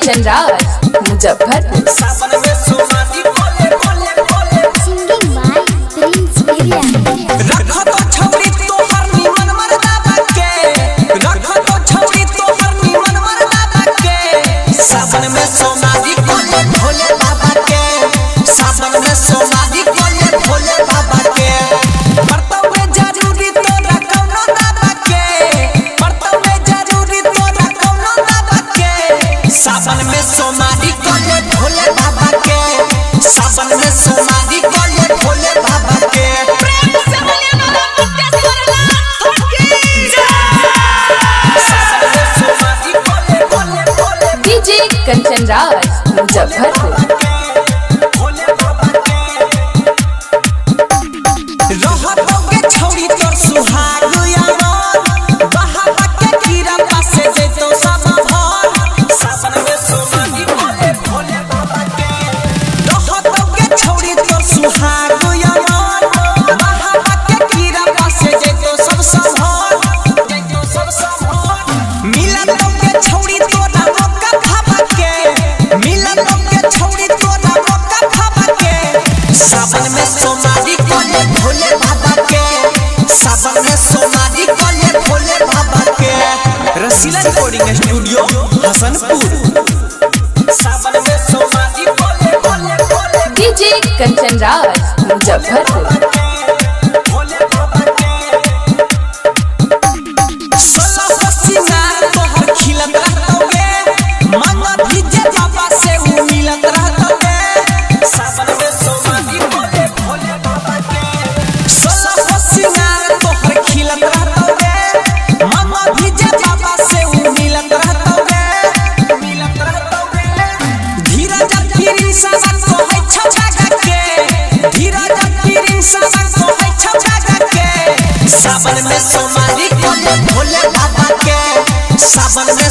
कंचन राज मुजफ्फरपुर। सावन में सोमारी बोले बोले बोले सिंगिंग बाय प्रिंस बिरिया। रखो तो छौरी तो हर निमन मरदा बाके, रखो तो छौरी तो हर निमन मरदा बाके। सावन में सोमारी बोले भोले बाबा के, सावन में सोमारी बोले भोले बाबा के। परतवे जरूरी तोरा कौनो दाबा के, परतवे जरूरी तोरा कौनो दाबा के। सावन में सोमारी बोले भोले बाबा के, सावन में सोमारी बोले भोले बाबा के। डीजे कंचन राज मुजफ्फरपुर। रहतोगे छौरी तोर सुहाग यार, बहावा के कीड़ा पासे जैतो सब भर। सावन में सोमारी बोले भोले बाबा के। रहतोगे छौरी तोर सुहाग यार, बहावा के कीड़ा पासे जैतो सब भर, जैतो सब भर। मिलन तोगे छौरी तोरा मौका खावा के, मिलन तोगे छौरी तोरा मौका खावा के। सावन में सोमारी बोले भोले बाबा के, सावन में सोमारी बोले भोले बाबा के। रसीला रिकॉर्डिंग स्टूडियो हसनपुर। सावन में सोमारी बोले बोले बोले डीजे कंचन राज मुजफ्फरपुर। भोले बाबा के। 16 सिंगार तोहर खिलत रहतोगे, मांगा भीजे बाबा से उ मिलत रहतोगे। सावन में सोमारी बोले भोले बाबा के। 16 सिंगार तोहर खिलत रहतोगे, मांगा भीजे बाबा से उ मिलत रहतोगे, मिलत रहतोगे। धीरज फिरिन सावन को है छछागा के, धीरज फिरिन सावन को है छछागा के। सावन में सोमारी बोले भोले बाबा के, सावन में